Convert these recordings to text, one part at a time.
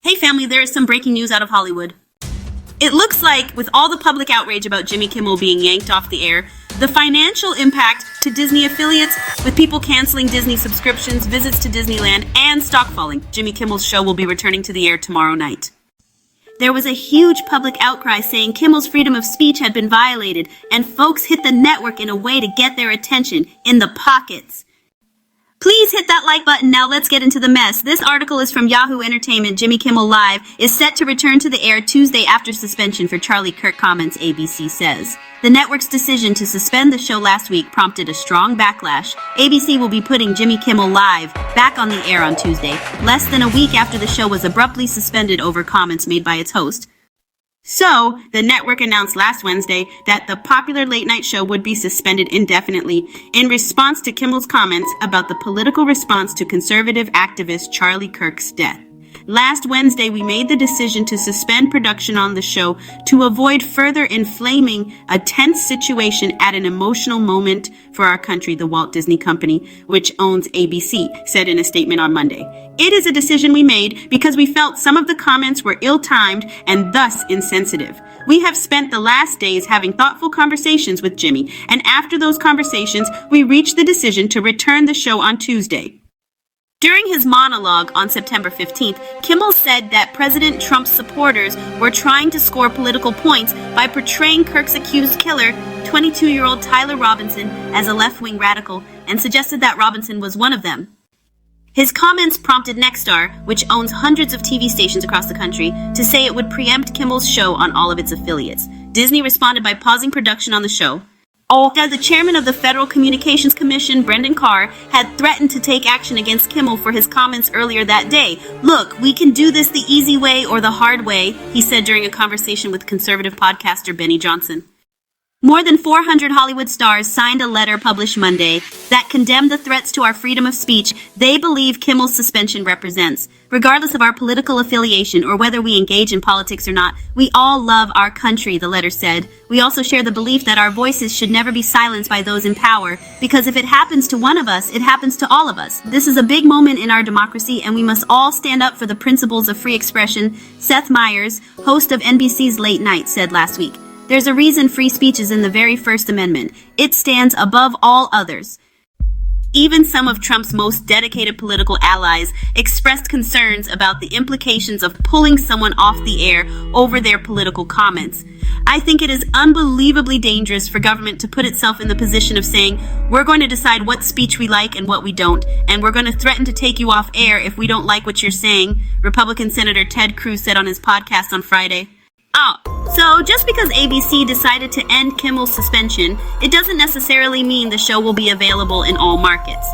Hey family, there is some breaking news out of Hollywood. It looks like, with all the public outrage about Jimmy Kimmel being yanked off the air, the financial impact to Disney affiliates, with people canceling Disney subscriptions, visits to Disneyland, and stock falling, Jimmy Kimmel's show will be returning to the air tomorrow night. There was a huge public outcry saying Kimmel's freedom of speech had been violated, and folks hit the network in a way to get their attention, in the pockets. Please hit that like button. Now let's get into the mess. This article is from Yahoo Entertainment. Jimmy Kimmel Live is set to return to the air Tuesday after suspension for Charlie Kirk comments, ABC says. The network's decision to suspend the show last week prompted a strong backlash. ABC will be putting Jimmy Kimmel Live back on the air on Tuesday, less than a week after the show was abruptly suspended over comments made by its host. So, the network announced last Wednesday that the popular late-night show would be suspended indefinitely in response to Kimmel's comments about the political response to conservative activist Charlie Kirk's death. Last Wednesday, we made the decision to suspend production on the show to avoid further inflaming a tense situation at an emotional moment for our country, the Walt Disney Company, which owns ABC, said in a statement on Monday. It is a decision we made because we felt some of the comments were ill-timed and thus insensitive. We have spent the last days having thoughtful conversations with Jimmy, and after those conversations, we reached the decision to return the show on Tuesday. During his monologue on September 15th, Kimmel said that President Trump's supporters were trying to score political points by portraying Kirk's accused killer, 22-year-old Tyler Robinson, as a left-wing radical, and suggested that Robinson was one of them. His comments prompted Nexstar, which owns hundreds of TV stations across the country, to say it would preempt Kimmel's show on all of its affiliates. Disney responded by pausing production on the show. The chairman of the Federal Communications Commission, Brendan Carr, had threatened to take action against Kimmel for his comments earlier that day. "Look, we can do this the easy way or the hard way," he said during a conversation with conservative podcaster Benny Johnson. More than 400 Hollywood stars signed a letter published Monday that condemned the threats to our freedom of speech they believe Kimmel's suspension represents. Regardless of our political affiliation or whether we engage in politics or not, we all love our country, the letter said. We also share the belief that our voices should never be silenced by those in power, because if it happens to one of us, it happens to all of us. This is a big moment in our democracy, and we must all stand up for the principles of free expression, Seth Meyers, host of NBC's Late Night, said last week. There's a reason free speech is in the very First Amendment. It stands above all others. Even some of Trump's most dedicated political allies expressed concerns about the implications of pulling someone off the air over their political comments. I think it is unbelievably dangerous for government to put itself in the position of saying, we're going to decide what speech we like and what we don't, and we're going to threaten to take you off air if we don't like what you're saying, Republican Senator Ted Cruz said on his podcast on Friday. So just because ABC decided to end Kimmel's suspension, it doesn't necessarily mean the show will be available in all markets.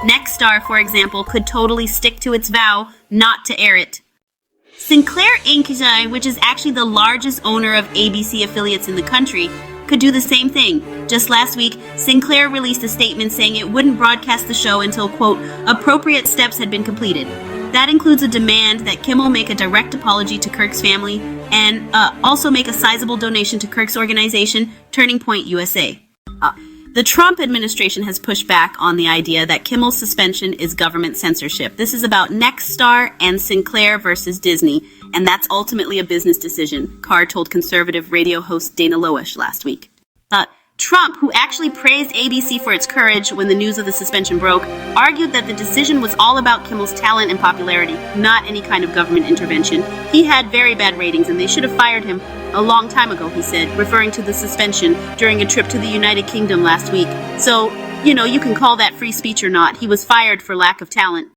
Nexstar, for example, could totally stick to its vow not to air it. Sinclair Inc., which is actually the largest owner of ABC affiliates in the country, could do the same thing. Just last week, Sinclair released a statement saying it wouldn't broadcast the show until, quote, appropriate steps had been completed. That includes a demand that Kimmel make a direct apology to Kirk's family and also make a sizable donation to Kirk's organization, Turning Point USA. The Trump administration has pushed back on the idea that Kimmel's suspension is government censorship. This is about Nexstar and Sinclair versus Disney, and that's ultimately a business decision, Carr told conservative radio host Dana Loesch last week. Trump, who actually praised ABC for its courage when the news of the suspension broke, argued that the decision was all about Kimmel's talent and popularity, not any kind of government intervention. He had very bad ratings and they should have fired him a long time ago, he said, referring to the suspension during a trip to the United Kingdom last week. So, you can call that free speech or not. He was fired for lack of talent.